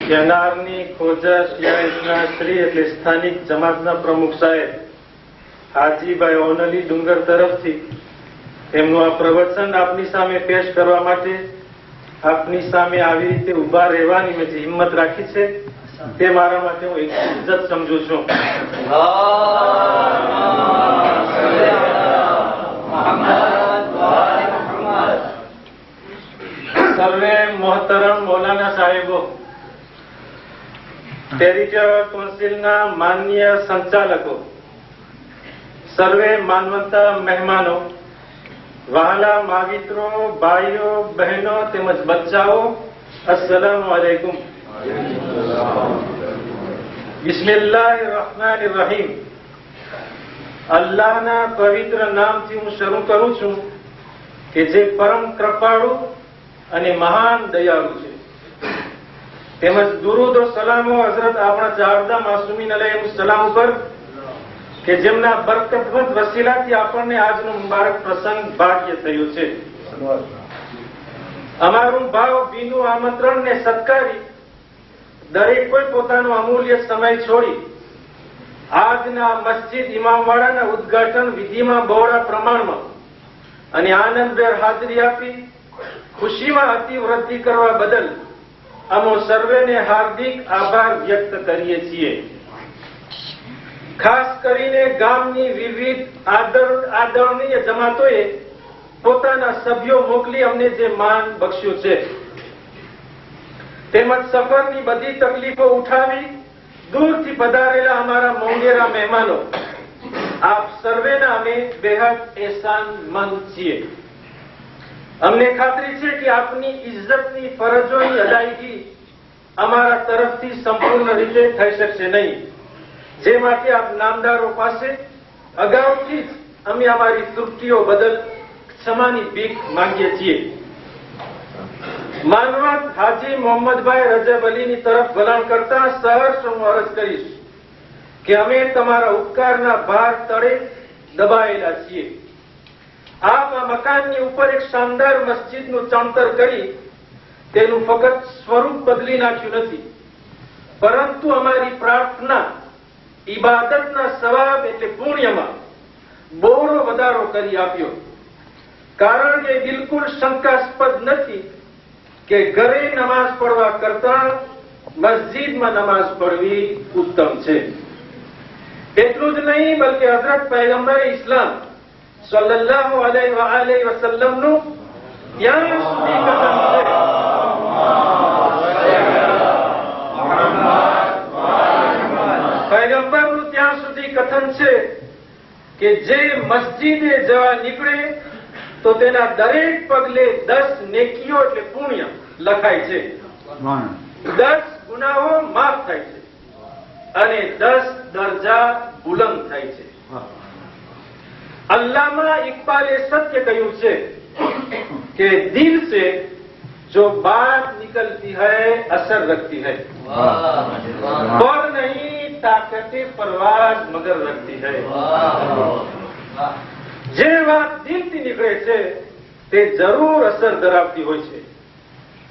કેનારની ખોજા શિયાળના શ્રી એટલે સ્થાનિક જમાતના પ્રમુખ સાહેબ હાજીભાઈ ઓનલી ડુંગર તરફથી તેમનું આ પ્રવચન આપની સામે પેશ કરવા માટે આપની સામે આવી રીતે ઉભા રહેવાની મેં જે હિંમત રાખી છે તે મારા માટે હું એક ઇજ્જત સમજુ છું. સર્વે મોહતરમ મૌલાના સાહેબો, ટેરિટોરિયલ કાઉન્સિલના માનનીય સંચાલકો, સર્વે માનવંતા મહેમાનો, વહાલા માવિત્રો, ભાઈઓ બહેનો તેમજ બચ્ચાઓ, અસ્સલામુ અલૈકુમ. બિસ્મિલ્લાહિર રહમાનિર રહીમ. અલ્લાહના પવિત્ર નામથી હું શરૂ કરું છું કે જે પરમ કૃપાળુ અને મહાન દયાળુ છે. તેમજ દુરૂદ સલામો હઝરત આપણા ચારદા માસુમીન અલૈહિસ્સલામ ઉપર કે જેમના બરકતવંત વસીલાથી આપણને આજનો મુબારક પ્રસંગ ભાગ્ય થયું છે. અમારું ભાવ ભીનું આમંત્રણને સત્કારી દરેક કોઈ પોતાનો અમૂલ્ય સમય છોડી આજના મસ્જિદ ઇમામવાડાના ઉદ્ઘાટન વિધિમાં બહોળા પ્રમાણમાં અને આનંદભેર હાજરી આપી ખુશીમાં અતિવૃદ્ધિ કરવા બદલ અમો સર્વેને હાર્દિક આભાર વ્યક્ત કરીએ છીએ. ખાસ કરીને ગામની વિવિધ આદરણીય જમાતોએ પોતાના સભ્યો મોકલી અમને જે માન બક્સ્યું છે, તેમજ સફરની બધી તકલીફો ઉઠાવી દૂરથી પધારેલા અમારા મોંઘેરા મહેમાનો, આપ સર્વેના અમે બેહદ એહસાનમંદ છીએ. અમને ખાતરી છે કે આપની ઇજ્જતની ફરજોની અદાયગી અમારા તરફથી સંપૂર્ણ રીતે થઈ શકશે નહીં, જે માટે આપ નામદારો પાસે અગાઉથી જ અમે અમારી ત્રુટિઓ બદલ ક્ષમાની ભીખ માંગીએ છીએ. માનવત હાજી મોહમ્મદભાઈ રજબ અલીની તરફ વલણ કરતા સહર્ષ હું અરજ કરીશ કે અમે તમારા ઉપકારના ભાર તળે દબાયેલા છીએ. આપ આ મકાનની ઉપર એક શાનદાર મસ્જિદનું ચણતર કરી તેનું ફક્ત સ્વરૂપ બદલી નાખ્યું નથી, પરંતુ અમારી પ્રાર્થના ઇબાદતના સવાબ એટલે પુણ્યમાં બહોળો વધારો કરી આપ્યો. કારણ કે બિલકુલ શંકાસ્પદ નથી કે ઘરે નમાઝ પડવા કરતા મસ્જિદમાં નમાઝ પડવી ઉત્તમ છે. એટલું જ નહીં, બલકે હઝરત પૈગંબર ઇસ્લામ સલ્લલ્લાહુ અલૈહિ વસલ્લમનું ત્યાં સુધી કથન છે, પૈગંબરનું ત્યાં સુધી કથન છે કે જે મસ્જિદે જવા નીકળે તો તેના દરેક પગલે 10 નેકીઓ એટલે પુણ્ય લખાય છે, 10 ગુનાહો માફ થાય છે અને 10 દરજા બુલંદ થાય છે. અલ્લામા ઇકબાલે સત્ય કહ્યું છે કે દિલ से जो बात निकलती है असर रखती है, और नहीं ताकते परवाज मगर रखती है. જે વાત દિલથી નીકળે છે તે જરૂર અસર ધરાવતી હોય છે.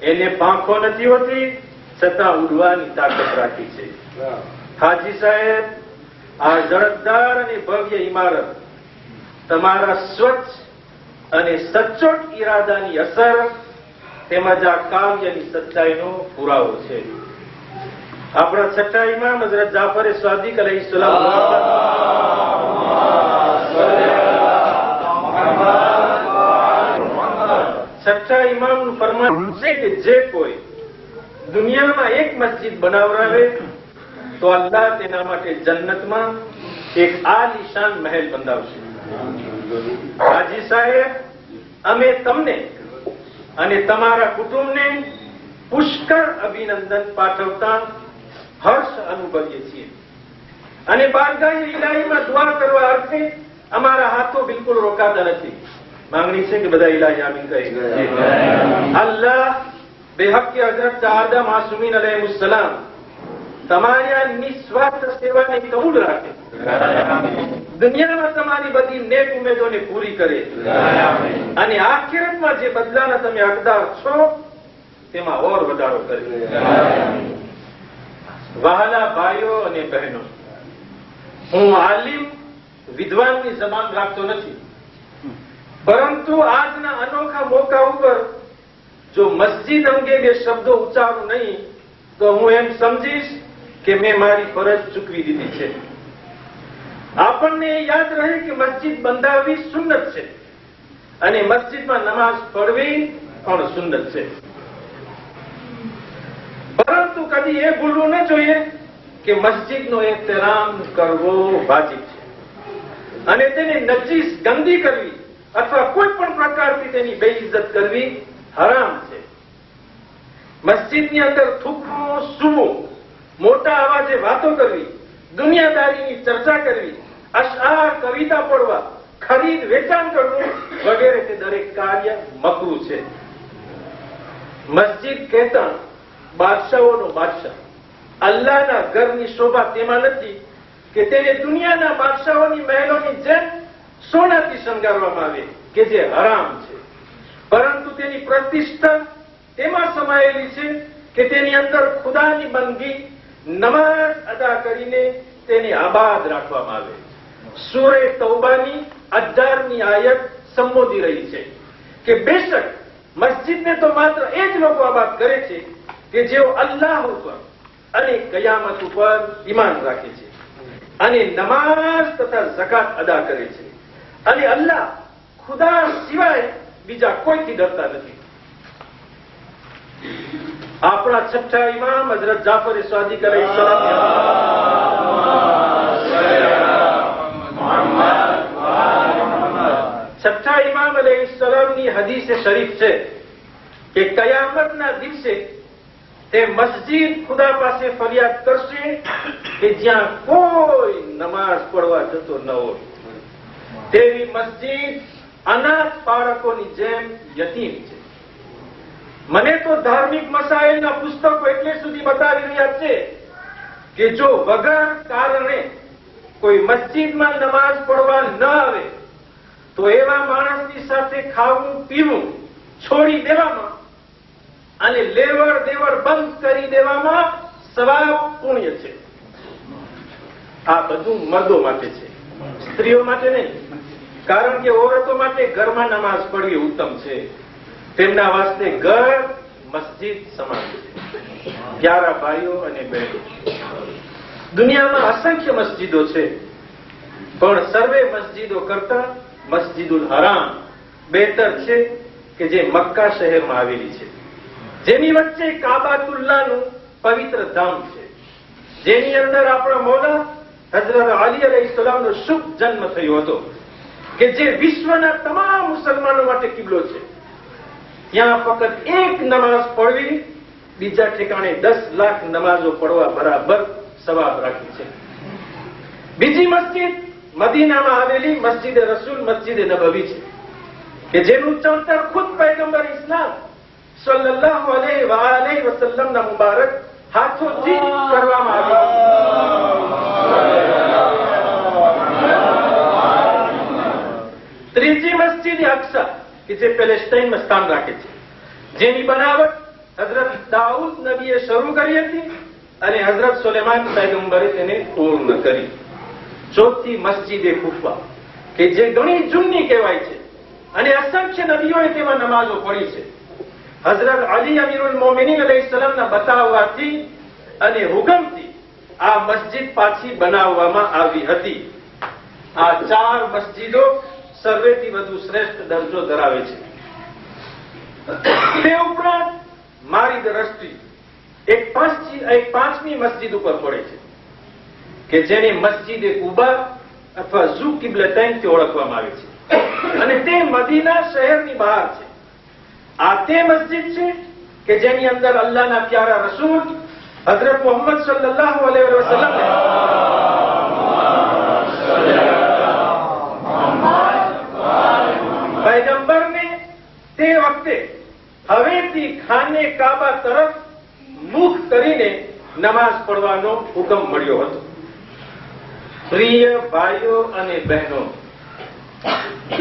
એને પાંખો નથી હોતી, છતાં ઉડવાની તાકાત રાખી છે. હાજી સાહેબ, આ જળકદાર અને ભવ્ય ઇમારત તમારા સ્વચ્છ અને સચોટ ઈરાદાની અસર તેમજ આ કાવ્યની સચ્ચાઈનો પુરાવો છે. આપણા છઠ્ઠા ઇમામ હઝરત જાફર સાદિક અલૈહિસ્સલામ છઠ્ઠા ઇમામનું ફરમાન છે કે જે કોઈ દુનિયામાં એક મસ્જિદ બનાવરાવે તો અલ્લાહ તેના માટે જન્નતમાં એક આલીશાન મહેલ બંધાવશે. હાજી સાહેબ, અમે તમને અને તમારા કુટુંબને પુષ્કળ અભિનંદન પાઠવતા હર્ષ અનુભવીએ છીએ અને બારગાહે ઇલાહીમાં દુઆ કરવા અર્થે અમારા હાથો બિલકુલ રોકાતા નથી. માંગણી છે કે બધા ઇલાહી આમીન કહે. અલ્લાહ બેહકે હઝરત ચારદા માસુમીન અલૈહિસ્સલામ તમારી આ નિસ્વાર્થ સેવાને કબૂલ રાખે, દુનિયામાં તમારી બધી નેક ઉમેદોને પૂરી કરે અને આખિરતમાં જે બદલાના તમે હકદાર છો તેમાં ઓર વધારો કરે. વહાલા ભાઈઓ અને બહેનો, હું આલિમ વિદ્વાનની જબાન રાખતો નથી, પરંતુ આજના અનોખા મોકા ઉપર જો મસ્જિદ અંગે બે શબ્દો ઉચ્ચારું નહીં તો હું એમ સમજીશ કે મેં મારી ફરજ ચૂકવી દીધી છે. આપણને એ યાદ રહે કે મસ્જિદ બંધાવવી સુન્નત છે અને મસ્જિદમાં નમાઝ પઢવી પણ સુન્નત છે. પરંતુ કદી એ ભૂલવું ન જોઈએ કે મસ્જિદનો એહતરામ કરવો વાજિબ છે અને તેને નજીસ ગંદી કરવી અથવા કોઈ પણ પ્રકારથી તેની બેઇજ્જત કરવી હરામ છે. મસ્જિદની અંદર થૂકવું, સૂવું, મોટા અવાજે વાતો કરવી, દુનિયાદારીની ચર્ચા કરવી, અશઆર કવિતા પડવા, ખરીદ વેચાણ કરવું વગેરે તે દરેક કાર્ય મકરૂહ છે. મસ્જિદ કહેતા બાદશાહોનો બાદશાહ, અલ્લાહના ઘરની શોભા તેમાં નથી કે તેને દુનિયાના બાદશાહોની મહેલોની જેમ સોનાથી શણગારવામાં આવે કે જે હરામ છે, પરંતુ તેની પ્રતિષ્ઠા તેમાં સમાયેલી છે કે તેની અંદર ખુદાની બંદગી નમાઝ અદા કરીને તેને આબાદ રાખવામાં આવે. સૂરે તૌબાની 18મી આયત સંબોધી રહી છે કે બેશક મસ્જિદને તો માત્ર એ જ લોકો આબાદ કરે છે કે જેઓ અલ્લાહ ઉપર અને કયામત ઉપર ઈમાન રાખે છે અને નમાઝ તથા ઝકાત અદા કરે છે અને અલ્લાહ ખુદા સિવાય બીજા કોઈથી ડરતા નથી. આપણા છઠ્ઠા ઇમામ હઝરત જાફર સાદિક અલૈહિસ્સલામ છઠ્ઠા ઇમામ અલૈહિસ્સલામની હદીસે શરીફ છે કે કયામતના દિવસે તે મસ્જિદ ખુદા પાસે ફરિયાદ કરશે કે જ્યાં કોઈ નમાઝ પડવા જતો ન હોય. તેવી મસ્જિદ અનાથ બાળકોની જેમ યતીમ છે. મને તો ધાર્મિક મસાઇલના પુસ્તકો એટલે સુધી બતાવી રહ્યા છે કે જો વગર કારણે કોઈ મસ્જિદમાં નમાઝ પડવા ન આવે તો એવા માણસની સાથે ખાવું પીવું છોડી દેવામાં અને લેવડ દેવડ બંધ કરી દેવામાં સવાબ પુણ્ય છે. આ બધું મર્દો માટે છે, સ્ત્રીઓ માટે નહીં, કારણ કે ઓરતો માટે ઘરમાં નમાઝ પડવી ઉત્તમ છે. તેમના વાસ્તે ઘર મસ્જિદ સમાન છે. પ્યારા ભાઈઓ અને બહેનો, દુનિયામાં અસંખ્ય મસ્જિદો છે, પણ સર્વે મસ્જિદો કરતા મસ્જિદુલ હરામ બહેતર છે કે જે મક્કા શહેરમાં આવેલી છે, જેની વચ્ચે કાબાતુલ્લાહનું પવિત્ર ધામ છે, જેની અંદર આપણા મૌલા હઝરત અલી અલૈહિસ્સલામનો શુભ જન્મ થયો હતો કે જે વિશ્વના તમામ મુસલમાનો માટે કિબલો છે. ત્યાં ફક્ત એક નમાઝ પડવી બીજા ઠેકાણે 10 લાખ નમાઝો પડવા બરાબર સવાબ રાખી છે. બીજી મસ્જિદ મદીનામાં આવેલી મસ્જિદ રસૂલ મસ્જિદ નબવી છે કે જેનું ચણતર ખુદ પૈગંબર ઇસ્લામ સલ્લલ્લાહુ અલૈહિ વસલ્લમના મુબારક હાથોથી કરવામાં આવ્યું. ત્રીજી મસ્જિદ અક્સા કે જે પેલેસ્ટાઈનમાં સ્થાન રાખે છે, જેની બનાવટ હઝરત દાઉદ નબીએ શરૂ કરી હતી અને હઝરત સુલેમાન પૈગંબરે તેને પૂર્ણ કરી. ચોથી મસ્જિદે કુફા કે જે ઘણી જૂની કહેવાય છે અને અસંખ્ય નબીઓએ તેમાં નમાઝો પડી છે. હઝરત અલી અમીરુલ મોમિનીન અલૈહિસ્સલામના બતાવવાથી અને હુકમથી આ મસ્જિદ પાછી બનાવવામાં આવી હતી. આ 4 મસ્જિદો સર્વેથી વધુ શ્રેષ્ઠ દરજ્જો ધરાવે છે. તે ઉપરાંત મારી દ્રષ્ટિ એક પાંચમી મસ્જિદ ઉપર પડે છે કે જેને મસ્જિદે કુબા અથવા ઝુ કિબલતૈનથી ઓળખવામાં આવે છે અને તે મદીના શહેરની બહાર છે. આ તે મસ્જિદ છે કે જેની અંદર અલ્લાહના પ્યારા રસૂલ હઝરત મુહમ્મદ સલ્લલ્લાહુ અલૈહિ વસલ્લમ પૈગંબરને તે વખતે હવેથી ખાને કાબા તરફ મુખ કરીને નમાઝ પડવાનો હુકમ મળ્યો હતો. પ્રિય ભાઈઓ અને બહેનો,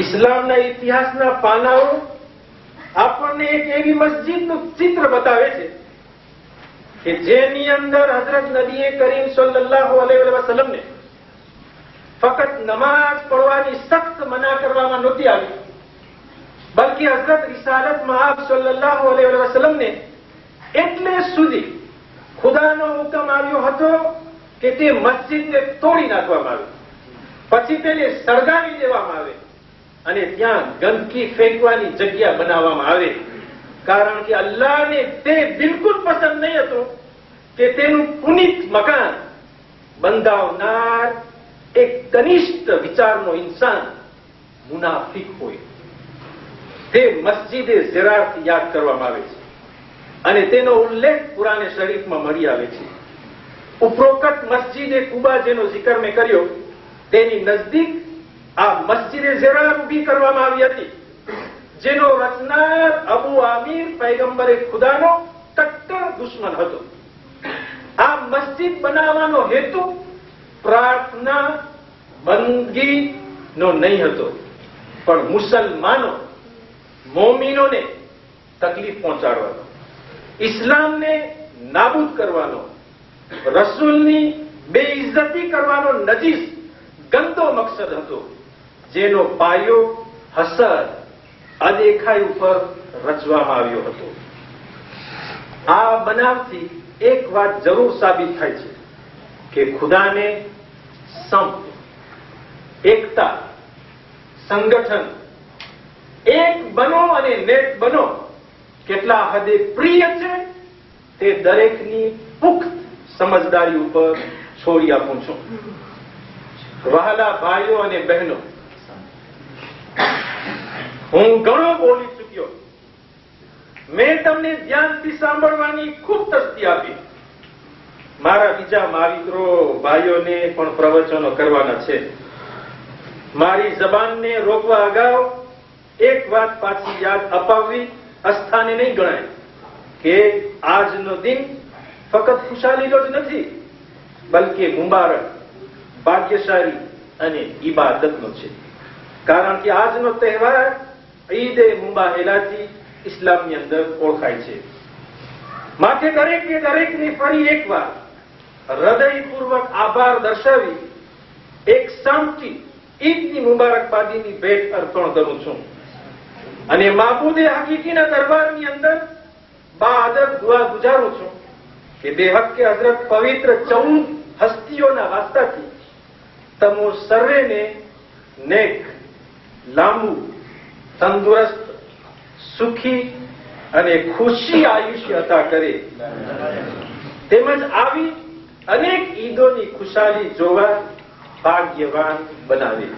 ઇસ્લામના ઇતિહાસના પાનાઓ આપણને એક એવી મસ્જિદનું ચિત્ર બતાવે છે કે જેની અંદર હઝરત નબી કરીમ સલ્લલ્લાહુ અલૈહિ વસલ્લમને ફક્ત નમાઝ પડવાની સખ્ત મના કરવામાં નહોતી આવી, બલકે હઝરત રિસાલત મઆબ સલ્લલ્લાહુ અલૈહિ વસલ્લમને એટલે સુધી ખુદાનો હુકમ આવ્યો હતો કે તે મસ્જિદને તોડી નાખવામાં આવે, પછી તેને સળગાવી દેવામાં આવે અને ત્યાં ગંદકી ફેંકવાની જગ્યા બનાવવામાં આવે. કારણ કે અલ્લાહને તે બિલકુલ પસંદ નહીં હતું કે તેનું પુનિત મકાન બંધાવનાર એક કનિષ્ઠ વિચારનો ઇન્સાન મુનાફિક હોય. તે મસ્જિદે ઝિરારથી યાદ કરવામાં આવે છે અને તેનો ઉલ્લેખ કુરાને શરીફમાં મળી આવે છે. ઉપરોક્ત મસ્જિદે કુબા જેનો જિકર મેં કર્યો તેની નજદીક આ મસ્જિદે ઝિરાર ઊભી કરવામાં આવી હતી, જેનો રચનાર અબુ આમિર પૈગંબરે ખુદાનો કટ્ટર દુશ્મન હતો. આ મસ્જિદ બનાવવાનો હેતુ પ્રાર્થના બંદગીનો નહીં હતો, પણ મુસલમાનો મોમીનોને તકલીફ પહોંચાડવાનો, ઇસ્લામને નાબૂદ કરવાનો, રસૂલની બેઇજ્જતી કરવાનો નજીસ ગંદો મકસદ હતો, જેનો પાયો હસદ અદેખાઈ ઉપર રચવામાં આવ્યો હતો. આ બનાવથી એક વાત જરૂર સાબિત થાય છે કે ખુદાને સંપ, એકતા, સંગઠન, એક બનો અને નેક બનો કેટલા હદે પ્રિય છે તે દરેકની પુખ્ત સમજદારી ઉપર છોડી આપું છું. વહાલા ભાઈઓ અને બહેનો, હું ઘણો બોલી ચૂક્યો. મેં તમને ધ્યાનથી સાંભળવાની ખૂબ તસ્તી આપી. મારા બીજા માવિત્રો ભાઈઓને પણ પ્રવચનો કરવાના છે. મારી જબાનને રોકવા અગાઉ એક વાત પાછી યાદ અપાવવી અસ્થાને નહીં ગણાય કે આજનો દિન ફક્ત ખુશાલીનો જ નથી, બલકે મુબારક, ભાગ્યશાળી અને ઇબાદતનો છે. કારણ કે આજનો તહેવાર ઈદ એ મુબાહેલાથી ઇસ્લામની અંદર ઓળખાય છે. માટે દરેકે દરેકને ફરી એકવાર હૃદયપૂર્વક આભાર દર્શાવી એક સામટી ઈદની મુબારકબાદીની ભેટ અર્પણ કરું છું અને માબૂદે હકીકીના દરબારની અંદર બાઅદબ દુઆ ગુજારું છું કે બેહક હઝરત પવિત્ર 14 હસ્તીઓના વાસ્તાથી તમો સર્વેને નેક, લાંબુ, તંદુરસ્ત, સુખી અને ખુશી આયુષ્ય અતા કરે, તેમજ આવી અનેક ઈદોની ખુશાલી જોવા ભાગ્યવાન બનાવે.